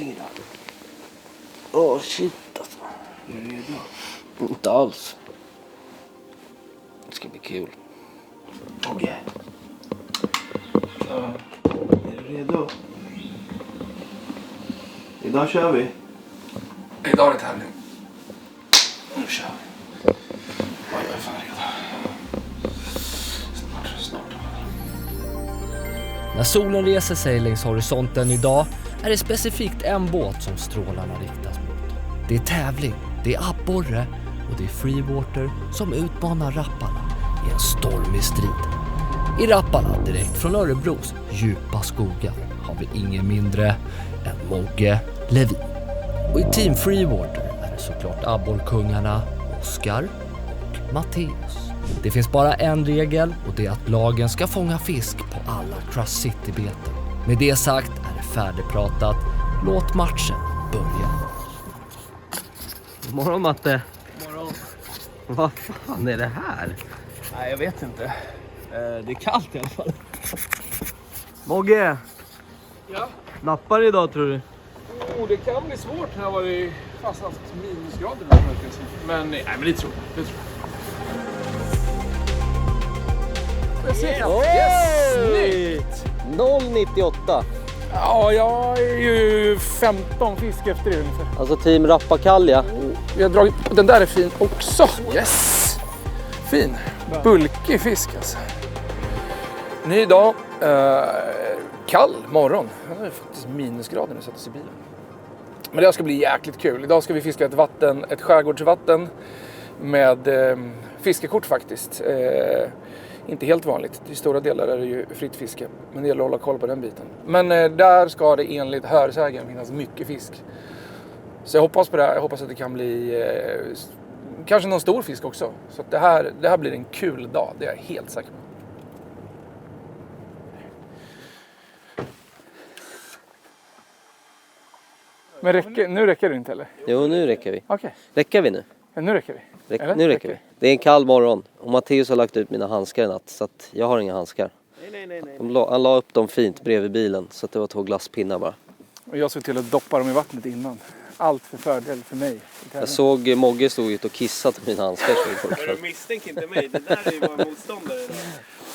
ingenting där. Åh shit alltså. Är du redo? Inte alls. Det ska bli kul. Okej. Är du redo? Idag kör vi. Idag är det tävling. Nu kör vi. Jag är fan redo. Snart. När solen reser sig längs horisonten idag är det specifikt en båt som strålarna riktas mot. Det är tävling, det är abborre och det är Freewater som utmanar Rappala i en stormig strid. I Rappala, direkt från Örebros djupa skogar, har vi ingen mindre än Mogge Levin. Och i Team Freewater är det såklart abborrkungarna Oskar och Matteus. Det finns bara en regel och det är att lagen ska fånga fisk på alla Trust City-beten. Med det sagt är det färdigpratat. Låt matchen börja. God morgon Matte. God morgon. Vad fan är det här? Nej, jag vet inte. Det är kallt i alla fall. Mogge, Ja. nappar idag tror du? Det kan bli svårt när jag varit fast haft minusgrader. Men nej, men det tror jag. Jag ser knappt. Yes, snyggt! 0,98. Ja, jag är ju 15 fisk efter det ungefär. Alltså team Rappakalja. Vi har dragit, den där är fin också. Yes! Fin. Bulkig fisk alltså. Ny dag. Kall morgon. Det är faktiskt minusgrader när vi sätter oss i bilen. Men det ska bli jäkligt kul. Idag ska vi fiska ett skärgårdsvatten med fiskekort faktiskt. Inte helt vanligt. I stora delar är det ju fritt fiske. Men det gäller att hålla koll på den biten. Men där ska det enligt hörsägen finnas mycket fisk. Så jag hoppas på det här. Jag hoppas att det kan bli kanske någon stor fisk också. Så att det här blir en kul dag. Det är jag helt säker på. Men nu räcker det inte eller? Jo, nu räcker vi. Okej. Räcker vi nu? Ja, nu räcker vi. Eller? Nu räcker vi. Det är en kall morgon. Och Matteus har lagt ut mina handskar i natt. Så att jag har inga handskar. Nej. Han la upp dem fint bredvid bilen. Så att det var 2 glasspinnar bara. Och jag såg till att doppa dem i vattnet innan. Allt för fördel för mig. Jag såg Mogge stod ut och kissat på mina handskar. Men du misstänker inte mig, det där är ju våra motståndare.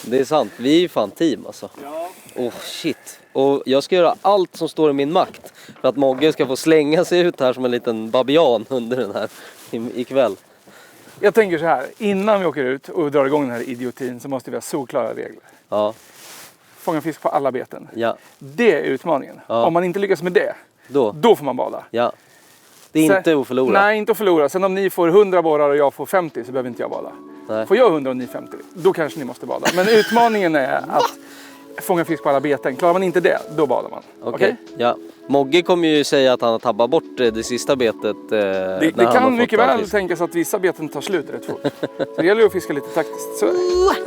Det är sant, vi är ju fan team alltså. Ja. Shit. Och jag ska göra allt som står i min makt för att Mogge ska få slänga sig ut här som en liten babian under den här ikväll. Jag tänker så här, innan vi åker ut och drar igång den här idiotin så måste vi ha solklara regler. Ja. Fånga fisk på alla beten. Ja. Det är utmaningen. Ja. Om man inte lyckas med det, då får man bada. Ja. Det är inte att förlora. Nej, inte att förlora. Sen om ni får 100 borrar och jag får 50 så behöver inte jag bada. Nej. Får jag 100 och ni 50, då kanske ni måste bada. Men utmaningen är att fånga fisk på alla beten. Klarar man inte det, då badar man. Okej? Ja. Mogge kommer ju säga att han har tappat bort det sista betet. Det kan mycket väl tänkas att vissa beten tar slut rätt fort. Så det gäller att fiska lite taktiskt. Så är det.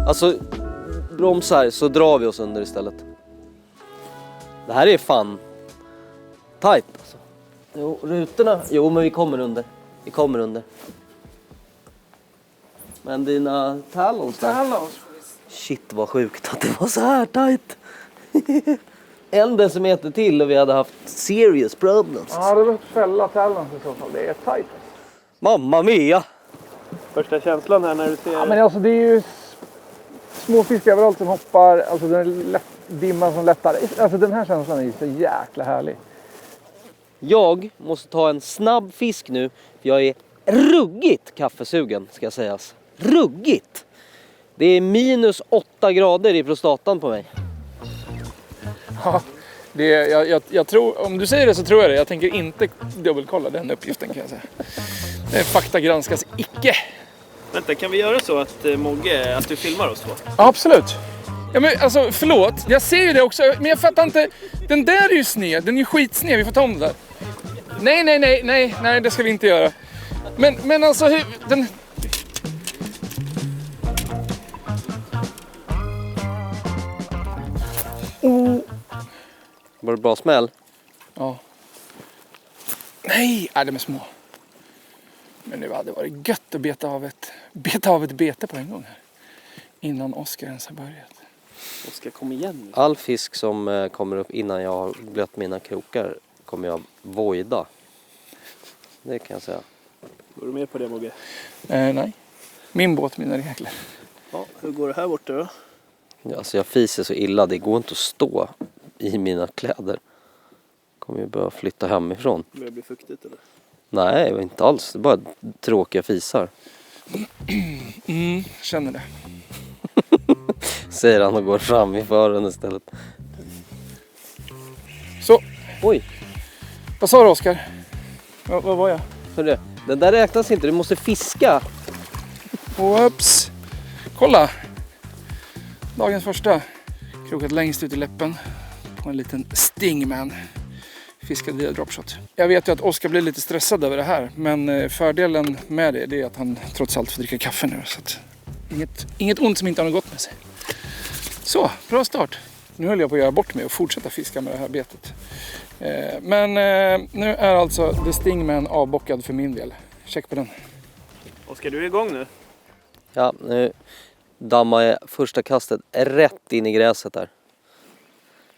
Alltså, bromsar så drar vi oss under istället. Det här är fan tight alltså. Jo, rutorna. Jo, men vi kommer under. Men dina talons där. Shit, vad sjukt att det var så här tight. 1 decimeter till och vi hade haft serious problems. Ja, det var ett fälla talons i så fall. Det är tight. Mamma mia. Första känslan här när du ser... Ja, men alltså det är ju små fiskar överallt som hoppar. Alltså den är dimman som lättar. Alltså den här känslan är ju så jäkla härlig. Jag måste ta en snabb fisk nu. För jag är ruggigt kaffesugen, ska sägas. Ruggigt! Det är minus 8 grader i prostatan på mig. Ja, jag tror, om du säger det så tror jag det. Jag tänker inte dubbelkolla den uppgiften kan jag säga. Fakta granskas icke. Vänta, kan vi göra så att Mogge, att du filmar oss två? Ja, absolut. Ja, men alltså förlåt, jag ser ju det också. Men jag fattar inte, den där är ju sned. Den är ju skitsned, vi får ta om det där. Nej, det ska vi inte göra. Men alltså hur, den... Var det bra smäll? Ja. Nej, de är små. Men det hade varit gött att beta av ett bete på en gång här. Innan Oskar ens har börjat. Oskar, kom igen nu. All fisk som kommer upp innan jag har blött mina krokar kommer jag voida. Det kan jag säga. Går du med på det, Mogge? Nej. Min båt, mina regler. Ja, hur går det här borta då? Ja, alltså jag fiser så illa. Det går inte att stå i mina kläder. Kommer ju börja flytta hemifrån. Börjar det bli fuktigt eller? Nej, inte alls. Det är bara tråkiga fisar. Känner det. Säger han och går fram i fören istället. Så, Oj, vad sa du, Oskar? Vad var jag? hörru. Den där räknas inte. Du måste fiska. Oops. Kolla. Dagens första. Krokat längst ut i läppen. På en liten Stingman. Fiskad via dropshot. Jag vet ju att Oskar blir lite stressad över det här. Men fördelen med det är att han trots allt får dricka kaffe nu. Så att inget ont som inte har något gott med sig. Så, bra start. Nu höll jag på att göra bort mig och fortsätta fiska med det här betet. Men nu är alltså The Stingman avbockad för min del. Check på den. Oskar, du är igång nu. Ja, nu dammar jag första kastet rätt in i gräset där.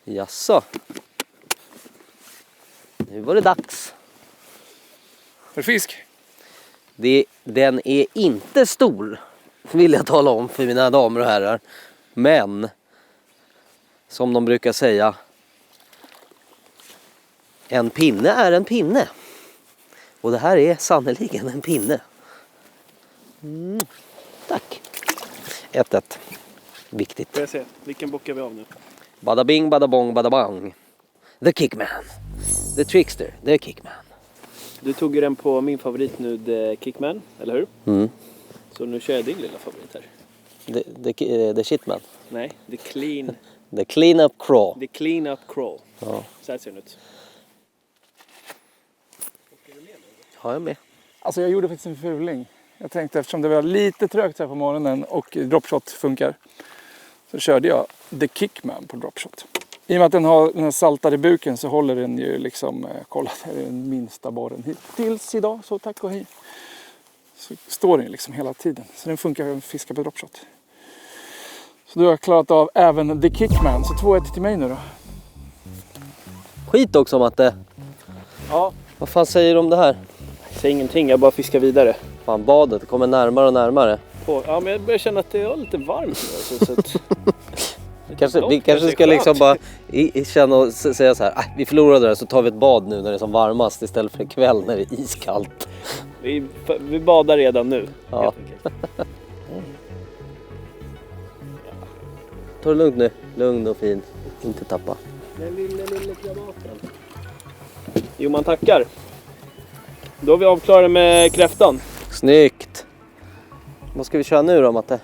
Jaså. Nu var det dags. För fisk? Den är inte stor, vill jag tala om för mina damer och herrar. Men, som de brukar säga, en pinne är en pinne. Och det här är sannoliken en pinne. Tack. 1-1. Viktigt. Får jag se, vilken bockar vi av nu? Bada bing, bada bong, bada bang. The Kickman. The Trickster, the Kickman. Du tog ju den på min favorit nu, The Kickman, eller hur? Mm. Så nu kör jag din lilla favorit här. The Shitman. Nej, The Clean Up Crawl. The Clean Up Crawl. Ja, Så här ser den ut. har jag med. Alltså jag gjorde faktiskt en fuling. Jag tänkte eftersom det var lite trögt här på morgonen och dropshot funkar. Så körde jag The Kickman på dropshot. I och med att den har den här saltade buken så håller den ju liksom, kolla det är den minsta borren hittills idag. Så tack och hej. Så står den liksom hela tiden. Så den funkar att fiska på dropshot. Så då har jag klarat av även The Kickman. Så 2-1 till mig nu då. Skit också om att det... Ja, Vad fan säger du om det här? säg ingenting, jag bara fiskar vidare. Fan, badet kommer närmare och närmare. Ja, men jag börjar känna att det är lite varmt nu. Så att... Vi kanske ska liksom bara känna och säga så här. Vi förlorade det, så tar vi ett bad nu när det är som varmast istället för ikväll när det är iskallt. Vi badar redan nu. Ja. Ta det lugnt nu. Lugn och fin. Inte tappa. Den lilla krabaten. Jo, man tackar. Då är vi avklarade med kräftan. Snyggt. Vad ska vi köra nu då, Matte?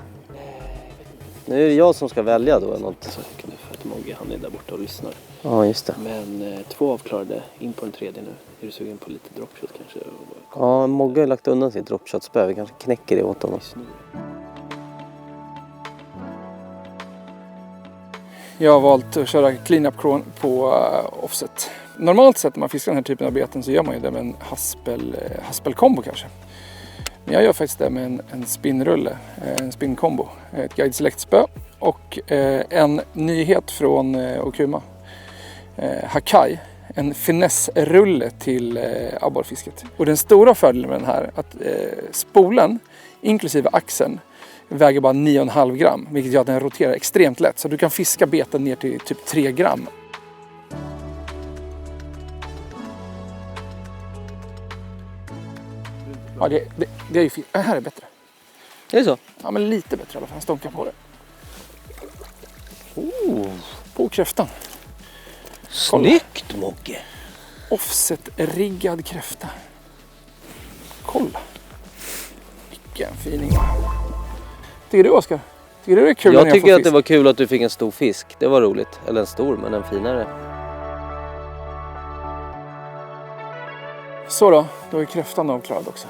Nu är det jag som ska välja då eller något. Nu för att Mogge, han är där borta och lyssnar. Ja, just det. Men 2 avklarade, in på den 3:e nu. Är du sugen på lite dropshot kanske? Ja, Mogge har lagt undan sitt dropshot-spö. Vi kanske knäcker det åt honom. Jag har valt att köra clean-up crawl på offset. Normalt sett när man fiskar den här typen av beten så gör man ju det med en haspelkombo kanske. Men jag gör faktiskt det med en spinnrulle, en spinnkombo, ett Guide Select-spö och en nyhet från Okuma, Hakai, en finessrulle till abborrfisket. Och den stora fördelen med den här är att spolen, inklusive axeln, väger bara 9,5 gram, vilket gör att den roterar extremt lätt. Så du kan fiska beten ner till typ 3 gram. Ja, det är ju fint. Det här är bättre. Är det så? Ja, men lite bättre i alla fall. Han stånkar på det. På kräftan. Snyggt, Mogge. Offset-riggad kräfta. Kolla. Vilken fining. Tycker du, Oskar? Tycker du det är kul? Jag tycker att det var kul att du fick en stor fisk. Det var roligt. Eller en stor, men en finare. Så då är kräftan avklarad också.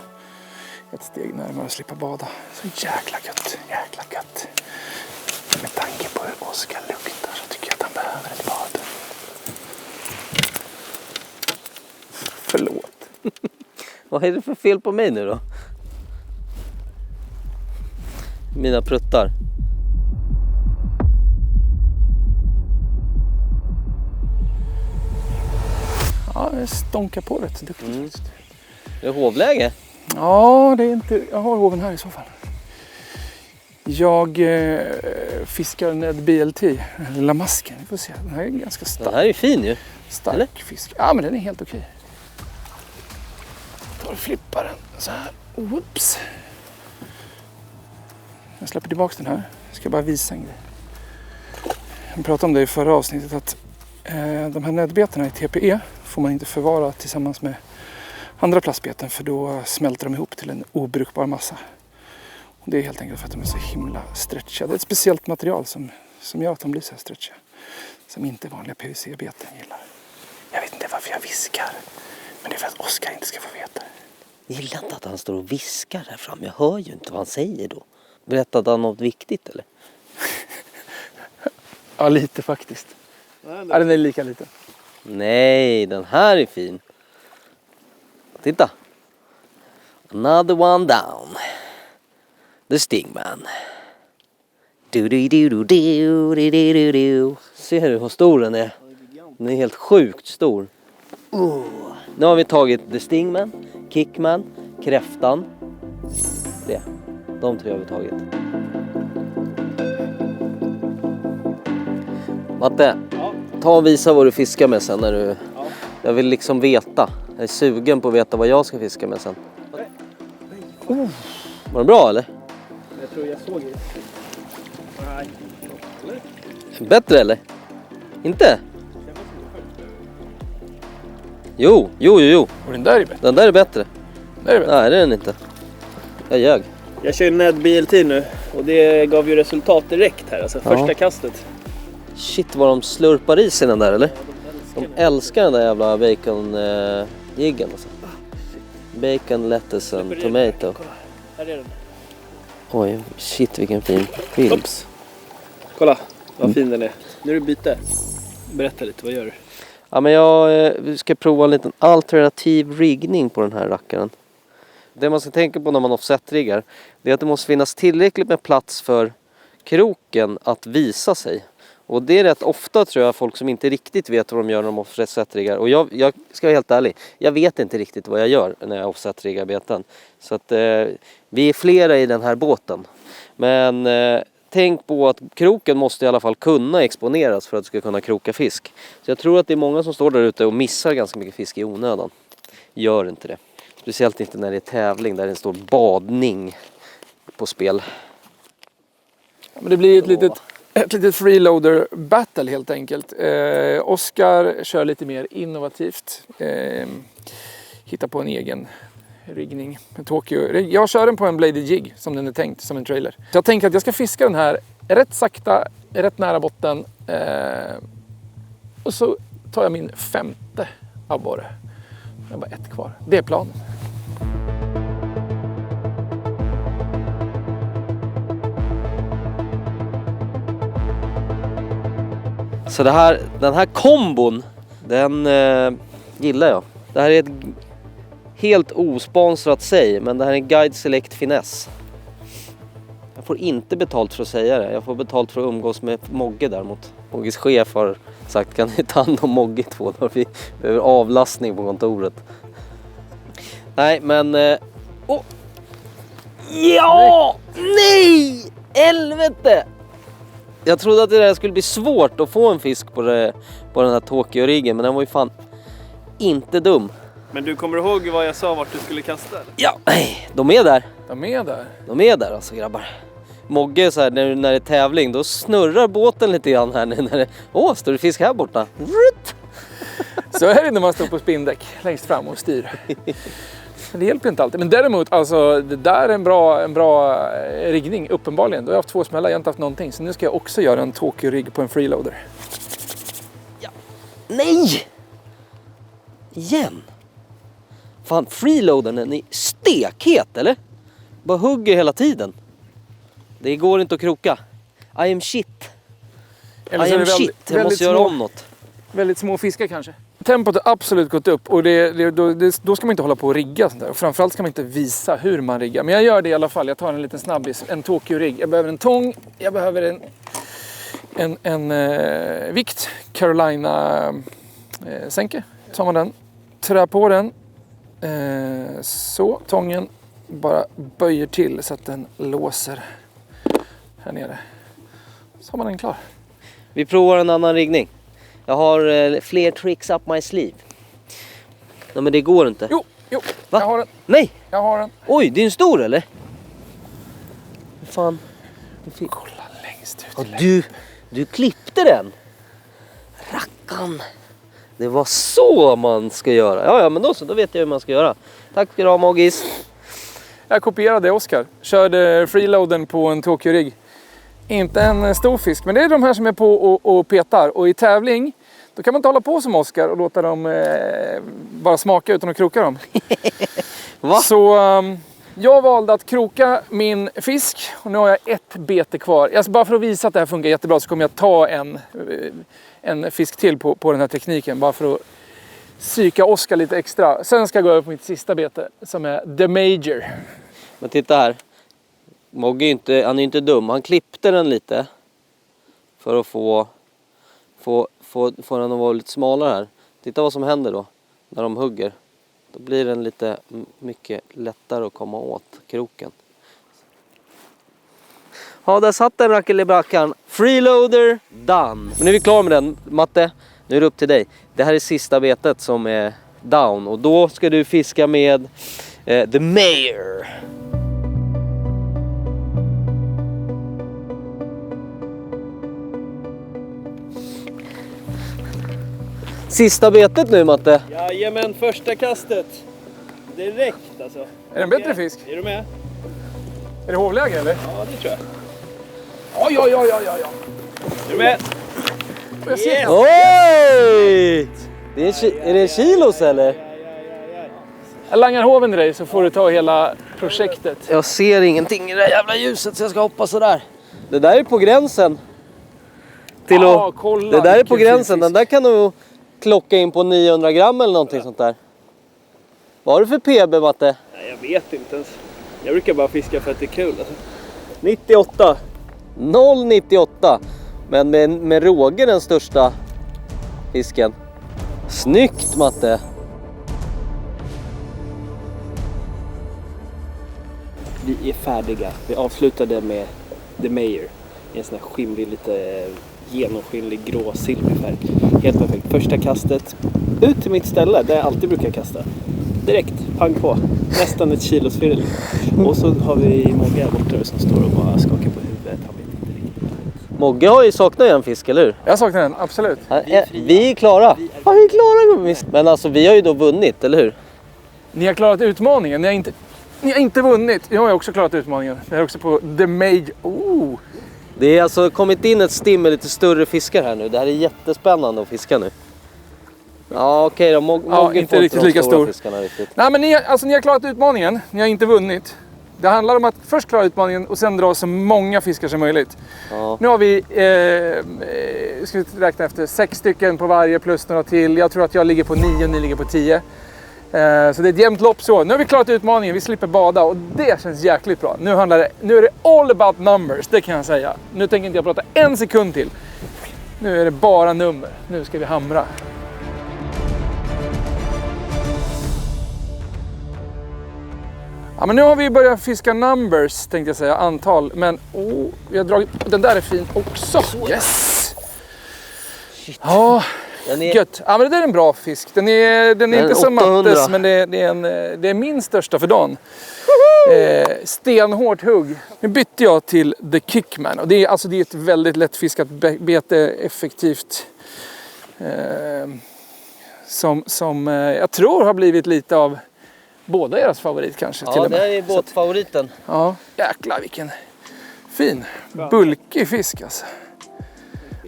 Ett steg närmare att slippa bada. Så jäkla gött, jäkla gött. Med tanke på hur Oskar luktar så tycker jag att han behöver ett bad. Förlåt. Vad är det för fel på mig nu då? Mina pruttar. Ja, jag stonkar på rätt duktigt. Mm. Det är hovläge. Ja, det är inte... Jag har hoven här i så fall. Jag fiskar Ned BLT, eller Lamasken. Vi får se. Den här är ganska Den stark. här är ju fin ju. Stark eller? fisk. Ja, men den är helt okej. Jag tar och flippar den så här. Whoops. Jag släpper tillbaka den här. Jag ska bara visa en grej. Jag pratade om det i förra avsnittet att de här nätbetarna i TPE får man inte förvara tillsammans med andra plastbeten för då smälter de ihop till en obrukbar massa. Och det är helt enkelt för att de är så himla stretchiga. Det är ett speciellt material som gör att de blir så här stretchiga. Som inte vanliga PVC-beten gillar. Jag vet inte varför jag viskar. Men det är för att Oskar inte ska få veta. Jag gillar inte att han står och viskar här fram. Jag hör ju inte vad han säger då. Berättade han något viktigt eller? Ja, lite faktiskt. Ja, den är lika liten. Nej, den här är fin. Titta. Another one down. The Stingman. Du. Ser du hur stor den är? Den är helt sjukt stor. Nu har vi tagit The Stingman, Kickman, Kräftan. Det. De tre har vi tagit. Matte, ta och visa vad du fiskar med sen när du... Ja. Jag vill liksom veta. Jag är sugen på att veta vad jag ska fiska med sen. Var det bra eller? Jag tror jag såg det. Nej. Bättre eller? Inte? Jo. Och den där är bättre. Den där är bättre. Där är bättre. Nej, det är den inte. Jag ljög. Jag kör Ned BLT nu och det gav ju resultat direkt här. Alltså Ja. första kastet. Shit vad de slurpar i sig den där eller? De älskar den där jävla bacon-jiggen alltså. Bacon, lettuce and tomato. Kolla, här är den. Oj, shit vilken fin film. Oops. Kolla vad fin den är. Nu är det byte. Berätta lite, vad gör du? Ja, men jag ska prova en liten alternativ riggning på den här rackaren. Det man ska tänka på när man offset-riggar, det är att det måste finnas tillräckligt med plats för kroken att visa sig. Och det är rätt ofta tror jag folk som inte riktigt vet vad de gör när de offset-riggar. Och jag ska vara helt ärlig, jag vet inte riktigt vad jag gör när jag offset-riggar beten. Så att vi är flera i den här båten. Men tänk på att kroken måste i alla fall kunna exponeras för att du ska kunna kroka fisk. Så jag tror att det är många som står där ute och missar ganska mycket fisk i onödan. Gör inte det. Speciellt inte när det är tävling där det står badning på spel. Ja, men det blir ett litet freeloader battle helt enkelt. Oskar kör lite mer innovativt. Hittar på en egen riggning. Jag kör den på en bladed jig som den är tänkt, som en trailer. Så jag tänker att jag ska fiska den här rätt sakta, rätt nära botten. Och så tar jag min 5:e abborre. Jag har bara ett kvar. Det är planen. Så den här kombon, den gillar jag. Det här är ett helt osponsrat säg, men det här är en Guide Select Finesse. Jag får inte betalt för att säga det. Jag får betalt för att umgås med Mogge däremot. Mogges chef har sagt, kan ni ta hand om Mogge 2 dagar? Vi behöver avlastning på kontoret. Nej, men... Ja! Nej! Helvete! Jag trodde att det där skulle bli svårt att få en fisk på den här Tokyo-riggen, men den var ju fan inte dum. Men du kommer ihåg vad jag sa vart du skulle kasta? Eller? Ja, nej, de är där. De är där. De är där alltså grabbar. Mogge så här, när det är tävling, då snurrar båten lite grann här när det... står det fisk här borta? Så är det när man står på spindäck längst fram och styr. Det hjälper inte alltid. Men däremot, alltså, det där är en bra riggning, uppenbarligen. Då har jag haft 2 smällar, jag har inte haft någonting. Så nu ska jag också göra en Tokyo-rigg på en freeloader. Ja. Nej! Igen. Fan, freeloadern är stekhet, eller? Bara hugger hela tiden. Det går inte att kroka. I am shit. Eller så är det Jag måste göra om något. Väldigt små fiskar kanske. tempot har absolut gått upp och då ska man inte hålla på och rigga sånt där. Och framförallt ska man inte visa hur man riggar. Men jag gör det i alla fall. Jag tar en liten snabbis, en Tokyo-rigg. Jag behöver en tång, jag behöver en vikt Carolina sänke. Tar man den, trär på den. Så, tången bara böjer till så att den låser här nere. Så har man den klar. Vi provar en annan riggning. Jag har fler tricks up my sleeve. Nej, men det går inte. Jo, Va? jag har den. Nej! Jag har den. Oj, det är en stor eller? Fan. Kolla längst ut. Ja, du klippte den. Rackarn. Det var så man ska göra. Ja, men då vet jag hur man ska göra. Tack ska du ha, Mogis. Jag kopierade Oskar. Körde freeloaden på en Tokyo-rigg. Inte en stor fisk, men det är de här som är på och petar. Och i tävling, då kan man inte hålla på som Oskar och låta dem bara smaka utan att kroka dem. Va? Så jag valde att kroka min fisk och nu har jag ett bete kvar. Alltså bara för att visa att det här funkar jättebra så kommer jag ta en fisk till på den här tekniken. Bara för att psyka Oskar lite extra. Sen ska jag gå över på mitt sista bete som är The Major. Men titta här. Mogge han är inte dum. Han klippte den lite. För att få den att vara lite smalare här. Titta vad som händer då. När de hugger. Då blir den lite mycket lättare att komma åt kroken. Ja, där satt den rackelibrackan. Freeloader done. Men nu är vi klara med den, Matte. Nu är det upp till dig. Det här är sista betet som är down. Och då ska du fiska med The Mayor. Sista betet nu, Matte. Jajamän, första kastet. Direkt alltså. Är det en bättre fisk? Är du med? Är det hovläge eller? Ja, det tror jag. Oj. Är du med? Får jag se? Yes. Oj! Är det en kilos eller? Jag langar hoven i dig så får du ta hela projektet. Jag ser ingenting i det jävla ljuset så jag ska hoppa sådär. Det där är på gränsen. Kolla. Det där är på vilken gränsen. fin Den där kan nog klocka in på 900 gram eller någonting sånt där. Vad har du för PB, Matte? Nej, jag vet inte ens. Jag brukar bara fiska för att det är kul alltså. 98. 0,98. Men med råge den största fisken. Snyggt, Matte. Vi är färdiga. Vi avslutade med The Mayor. En sån här skimrig, lite genomskinlig grå silverfärg. Helt perfekt. Första kastet ut till mitt ställe där jag alltid brukar kasta. Direkt, pang på. Nästan ett kilos fyll. Och så har vi Mogge här borta som står och bara skakar på huvudet. Han vet inte riktigt. Mogge har ju saknat en fisk, eller hur? Jag saknar den, absolut. Vi är klara. Ja, vi är klara. Men alltså, vi har ju då vunnit, eller hur? Ni har klarat utmaningen. Ni har inte vunnit. Jag har också klarat utmaningen. Jag är också på The Major. Oh. Det är alltså kommit in ett stim med lite större fiskar här nu. Det här är jättespännande att fiska nu. Ja, okej då. Mogge inte får riktigt de lika stora stor. fiskarna riktigt. Nej, men ni har klarat utmaningen. Ni har inte vunnit. Det handlar om att först klara utmaningen och sen dra så många fiskar som möjligt. Ja. Nu har vi, ska vi räkna efter, 6 stycken på varje plus några till. Jag tror att jag ligger på 9 och ni ligger på 10. Så det är ett jämnt lopp så. Nu har vi klarat utmaningen, vi slipper bada och det känns jäkligt bra. Nu är det all about numbers, det kan jag säga. Nu tänker inte jag prata en sekund till. Nu är det bara nummer. Nu ska vi hamra. Ja, men nu har vi börjat fiska numbers, tänkte jag säga, antal. Men vi har dragit, den där är fin också. Yes! Ja, gött. Ja, men det är en bra fisk. Den är inte som 800. Mattes, men det är min största för dagen. Stenhårt hugg. Nu bytte jag till The Kickman. Och det är ett väldigt lättfiskat bete, effektivt. Som jag tror har blivit lite av båda deras favorit kanske. Ja, till och med. det här är båtfavoriten. Ja, jäklar vilken fin, bulkig fisk alltså.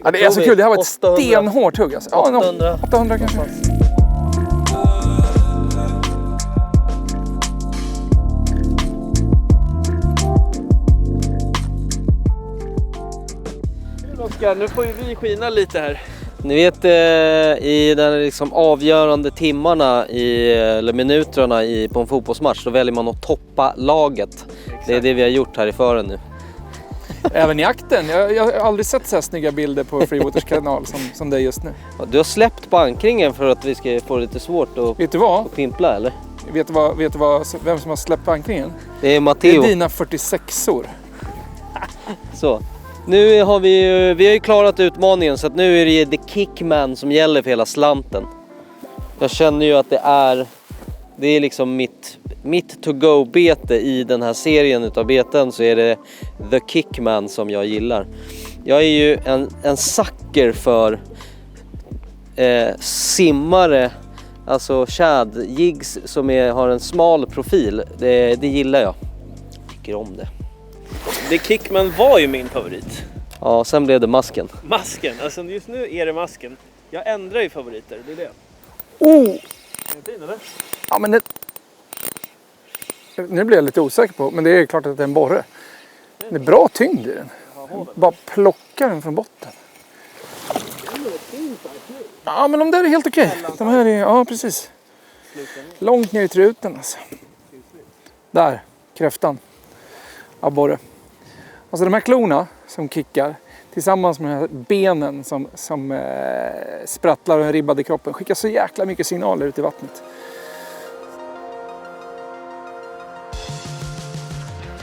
Ja, det är så kul, det här var ett 800. stenhårt hugg alltså. Ja, 800 kanske. Oskar, nu får ju vi skina lite här. Ni vet i de liksom avgörande timmarna eller minuterna på en fotbollsmatch, då väljer man att toppa laget. Exakt. Det är det vi har gjort här i fören nu. Även i akten. Jag har aldrig sett så här snygga bilder på Freewaters kanal som det är just nu. Du har släppt på ankringen för att vi ska få lite svårt att, vet du vad? Att pimpla, eller? Vet du vad, vem som har släppt på ankringen? Det är Matteo. Det är dina 46-or. Så. Nu har vi har ju klarat utmaningen, så att nu är det The Kickman som gäller för hela slanten. Jag känner ju att det är liksom mitt to-go-bete i den här serien utav beten, så är det The Kickman som jag gillar. Jag är ju en sucker för simmare, alltså shad jigs som har en smal profil. Det gillar jag. Tycker om det. The Kickman var ju min favorit. Ja, sen blev det masken. Masken, alltså just nu är det masken. Jag ändrar ju favoriter, det är det. Oh! Är det fin eller? Ja, men nu blir jag lite osäker på, men det är klart att det är en borre. Det är bra tyngd i den. Bara plocka den från botten. Ja, men de där är helt okej. De här är, ja precis. Långt ner i truten alltså. Där, kräftan. Abborre. Alltså de här klorna som kickar tillsammans med de här benen som sprattlar och den ribbade kroppen skickar så jäkla mycket signaler ut i vattnet.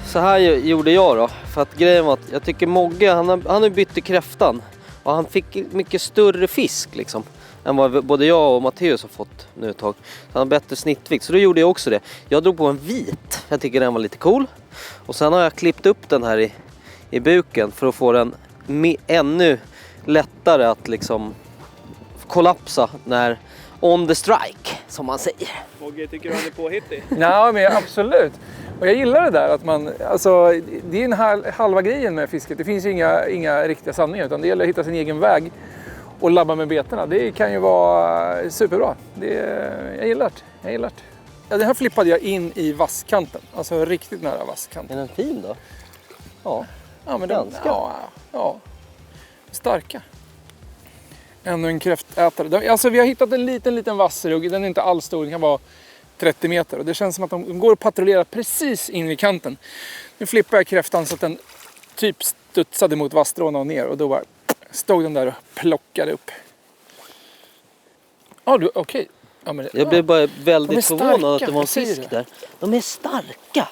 Så här gjorde jag då, för att grejen var att jag tycker Mogge, han har bytt till kräftan och han fick mycket större fisk liksom än vad både jag och Matteus har fått nu ett tag. Så han har bättre snittvikt, så då gjorde jag också det. Jag drog på en vit, jag tycker den var lite cool. Och sen har jag klippt upp den här i buken för att få den ännu lättare att liksom kollapsa när on the strike, som man säger. Mogge, tycker du han är påhittig? Ja, men absolut. Och jag gillar det där att man, alltså det är en halva grejen med fisket. Det finns ju inga riktiga sanningar, utan det gäller att hitta sin egen väg och labba med betarna. Det kan ju vara superbra. Jag gillar det. Ja, den här flippade jag in i vasskanten, alltså riktigt nära vasskanten. Är den fin då? Ja. Ja, men ganska. Ja. Starka. Ännu en kräftätare. Alltså vi har hittat en liten vassrugg. Den är inte alls stor, den kan vara 30 meter. Och det känns som att de går och patrullerar precis in vid kanten. Nu flippar jag kräftan så att den typ studsade mot vasstråna och ner. Och då stod den där och plockade upp. Ja, okej. Ja, Jag blev bara väldigt förvånad att det var en fisk fisk där. De är starka.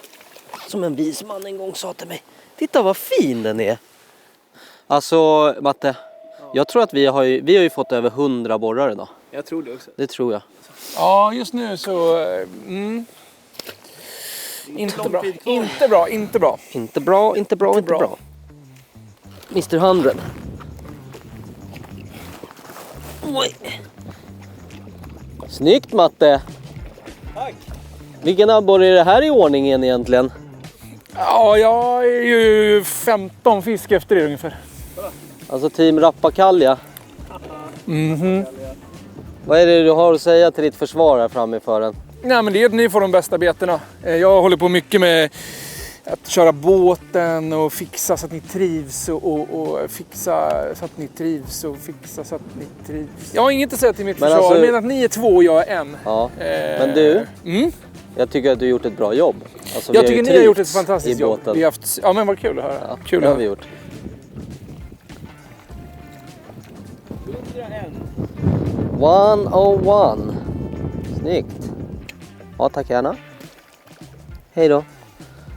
Som en vis man en gång sa till mig. Titta vad fin den är. Alltså Matte, jag tror att vi har ju fått över 100 borrar idag. Jag tror det också. Det tror jag. Ja, just nu så... Inte bra. Inte bra. Mr. 100. Oj. Snyggt Matte. Tack. Vilken abborre är det här i ordningen egentligen? Ja, jag är ju 15 fisk efter det ungefär. Alltså team Rappakalja. Vad är det du har att säga till ditt försvar här framme för den? Nej, men det är att ni får de bästa betena. Jag håller på mycket med att köra båten och fixa så att ni trivs och fixa så att ni trivs och fixa så att ni trivs. Jag har inget att säga till mitt försvar, alltså, men att ni är 2 och jag är 1. Ja, men du, jag tycker att du har gjort ett bra jobb. Alltså, jag tycker ni har gjort ett fantastiskt jobb. Vi har haft, ja, men vad kul att höra. Ja, kul det har vi gjort. 101. Snyggt. Ja, tack gärna. Hej då.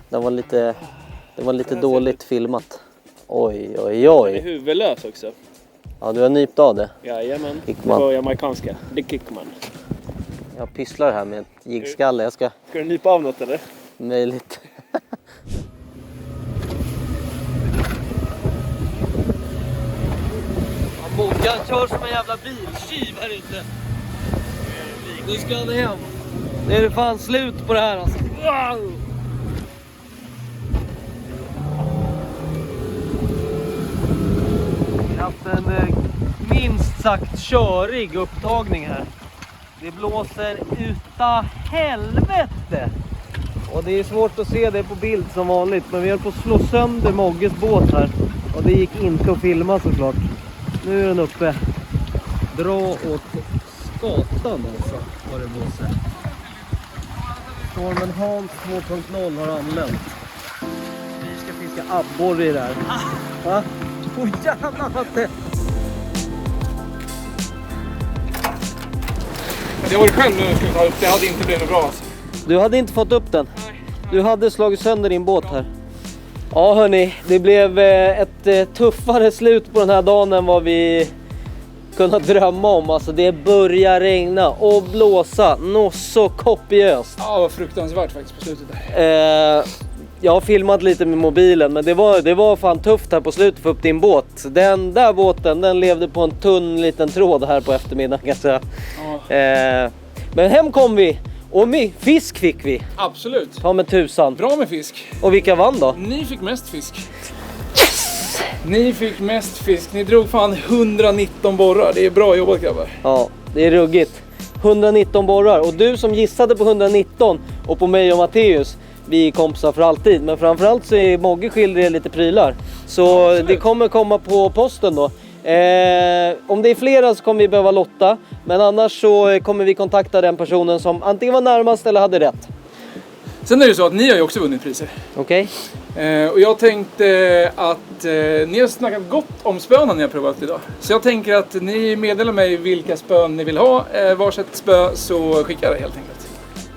Det var lite dåligt filmat. Oj. Den är huvudlös också. Ja, du har nypt av det. Jajamän. Kickman. Det var jamaicanska. The Kickman. Jag pysslar här med ett jigskalle. Ska du nypa av något eller? Möjligt. Moggan kör som en jävla biltjuv här ute. Nu ska han hem. Nu är det fan slut på det här alltså. Wow! Vi har haft en minst sagt körig upptagning här. Det blåser uta helvete. Och det är svårt att se det på bild som vanligt. Men vi höll på att slå sönder Mogges båt här. Och det gick inte att filma såklart. Nu är den uppe. dra åt skatan alltså, vad det blåser. Stormen Hans 2.0 har anlänt. Vi ska fiska abborre i det här. Va? Åh jävlar vad tätt! Jag var själv nu skulle ta upp, det hade inte blivit bra alltså. Du hade inte fått upp den. Du hade slagit sönder din båt här. Ja hörni, det blev ett tuffare slut på den här dagen än vad vi kunnat drömma om. Alltså det börjar regna och blåsa något så kopiöst. Ja, vad fruktansvärt faktiskt på slutet där. Jag har filmat lite med mobilen, men det var fan tufft här på slutet för att få upp din båt. Den där båten, den levde på en tunn liten tråd här på eftermiddagen kan jag säga. Ja. Men hem kom vi och fisk fick vi. Absolut. Ta med tusan. Bra med fisk. Och vilka vann då? Ni fick mest fisk. Ni fick mest fisk. Ni drog fan 119 borrar. Det är bra jobbat grabbar. Ja, det är ruggigt. 119 borrar. Och du som gissade på 119 och på mig och Matteus, vi är kompisar för alltid. Men framförallt så är Mogge skildrar lite prylar. Så det kommer komma på posten då. Om det är flera så kommer vi behöva lotta. Men annars så kommer vi kontakta den personen som antingen var närmast eller hade rätt. Sen är det så att ni har ju också vunnit priser. Okej? Och jag tänkte att ni har snackat gott om spöna ni har provat idag. Så jag tänker att ni meddelar mig vilka spön ni vill ha. Varsitt spö så skickar jag det helt enkelt.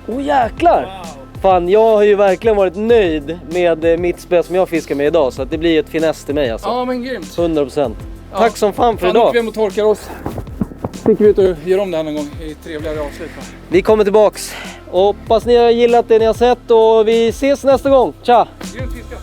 Åh jäklar! Wow. Fan, jag har ju verkligen varit nöjd med mitt spö som jag fiskar med idag. Så att det blir ett finess till mig alltså. Ja men grymt. 100%. Tack som fan för Nu idag. åker vi hem och torkar oss. Sticker vi ut och gör om det här någon gång i trevligare avslut. Vi kommer tillbaks. Och hoppas ni har gillat det ni har sett och vi ses nästa gång. Tja! Grymt fiskat.